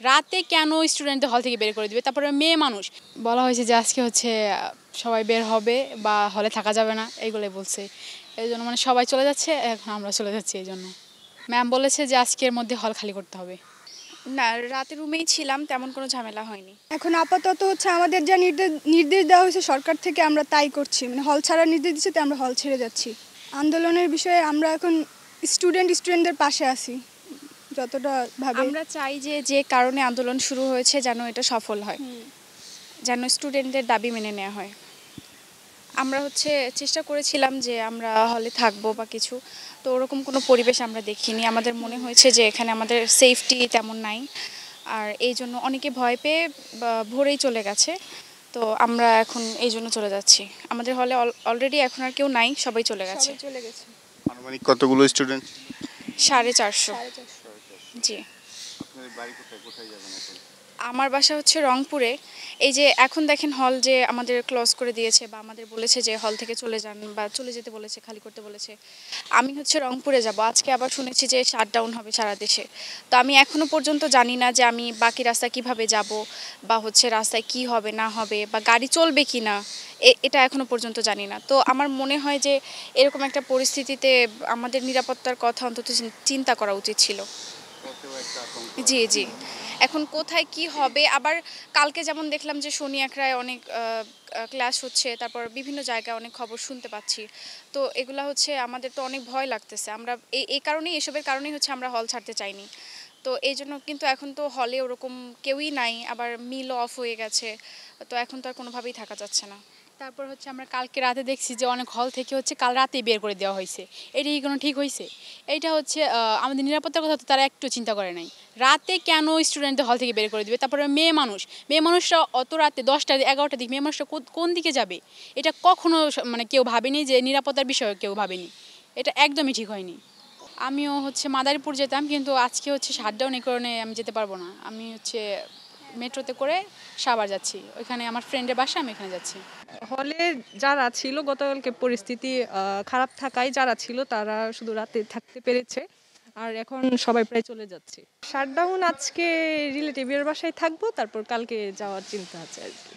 রাতে কেন স্টুডেন্টদের হল থেকে বের করে দিবে? তারপরে মেয়ে মানুষ বলা হয়েছে যে আজকে হচ্ছে সবাই বের হবে বা হলে থাকা যাবে না, এইগুলোই বলছে। এই জন্য মানে সবাই চলে যাচ্ছে, এখন আমরা চলে যাচ্ছি। এই জন্য ম্যাম বলেছে যে আজকের মধ্যে হল খালি করতে হবে। না, রাতে রুমেই ছিলাম, তেমন কোনো ঝামেলা হয়নি। এখন আপাতত হচ্ছে আমাদের যা নির্দেশ দেওয়া হয়েছে সরকার থেকে, আমরা তাই করছি। মানে হল ছাড়ার নির্দেশ দিচ্ছে, তাই আমরা হল ছেড়ে যাচ্ছি। আন্দোলনের বিষয়ে আমরা এখন স্টুডেন্টদের পাশে আছি যতটা ভাবে। আমরা চাই যে যে কারণে আন্দোলন শুরু হয়েছে যেন এটা সফল হয়, যেন স্টুডেন্টদের দাবি মেনে নেওয়া হয়। আমরা হচ্ছে চেষ্টা করেছিলাম যে আমরা হলে থাকবো বা কিছু, তো ওরকম কোনো পরিবেশ আমরা দেখিনি। আমাদের মনে হয়েছে যে এখানে আমাদের সেফটি তেমন নাই, আর এই জন্য অনেকে ভয় পেয়ে ভোরেই চলে গেছে। তো আমরা এখন এই জন্য চলে যাচ্ছি। আমাদের হলে অলরেডি এখন আর কেউ নাই, সবাই চলে গেছে। আনুমানিক কতগুলো স্টুডেন্ট? 450। জি। আপনাদের বাড়ি কোথায়, কোথায় যাবেন এখন? আমার বাসা হচ্ছে রংপুরে। এই যে এখন দেখেন হল যে আমাদের ক্লোজ করে দিয়েছে বা আমাদের বলেছে যে হল থেকে চলে যান বা চলে যেতে বলেছে, খালি করতে বলেছে। আমি হচ্ছে রংপুরে যাব। আজকে আবার শুনেছি যে শাটডাউন হবে সারা দেশে। তো আমি এখনো পর্যন্ত জানি না যে আমি বাকি রাস্তা কিভাবে যাব বা হচ্ছে রাস্তায় কি হবে না হবে বা গাড়ি চলবে কি না, এটা এখনো পর্যন্ত জানি না। তো আমার মনে হয় যে এরকম একটা পরিস্থিতিতে আমাদের নিরাপত্তার কথা অন্তত চিন্তা করা উচিত ছিল। জি জি। এখন কোথায় কি হবে, আবার কালকে যেমন দেখলাম যে শনি একরায় অনেক ক্লাস হচ্ছে, তারপর বিভিন্ন জায়গায় অনেক খবর শুনতে পাচ্ছি। তো এগুলা হচ্ছে আমাদের তো অনেক ভয় লাগতেছে। আমরা এই কারণেই, এসবের কারণেই হচ্ছে আমরা হল ছাড়তে চাইনি। তো এই জন্য কিন্তু এখন তো হলে ওরকম কেউই নাই, আবার মিলও অফ হয়ে গেছে। তো এখন তো আর কোনোভাবেই থাকা যাচ্ছে না। তারপর হচ্ছে আমরা কালকে রাতে দেখছি যে অনেক হল থেকে হচ্ছে কাল রাতেই বের করে দেওয়া হয়েছে। এটা কি কোনো ঠিক হয়েছে? এইটা হচ্ছে আমাদের নিরাপত্তার কথা তো তারা একটু চিন্তা করে নাই। রাতে কেন স্টুডেন্টদের হল থেকে বের করে দিবে? তারপরে মেয়ে মানুষরা অত রাতে 10টা 11টার দিকে মেয়ে মানুষরা কোন দিকে যাবে? এটা কখনো মানে কেউ ভাবেনি, যে নিরাপত্তার বিষয়ে কেউ ভাবেনি। এটা একদমই ঠিক হয়নি। আমিও হচ্ছে মাদারীপুর যেতাম, কিন্তু আজকে হচ্ছে শাটডাউন, এই কারণে আমি যেতে পারবো না। আমি হচ্ছে মেট্রোতে করে সাভার যাচ্ছি, ওইখানে আমার ফ্রেন্ডের বাসা, আমি এখানে যাচ্ছি। হলে যারা ছিল গতকালকে পরিস্থিতি খারাপ থাকায় যারা ছিল তারা শুধু রাতে থাকতে পেরেছে, আর এখন সবাই প্রায় চলে যাচ্ছে। শাটডাউন আজকে রিলেটিভের বাসায় থাকবো, তারপর কালকে যাওয়ার চিন্তা আছে আর কি।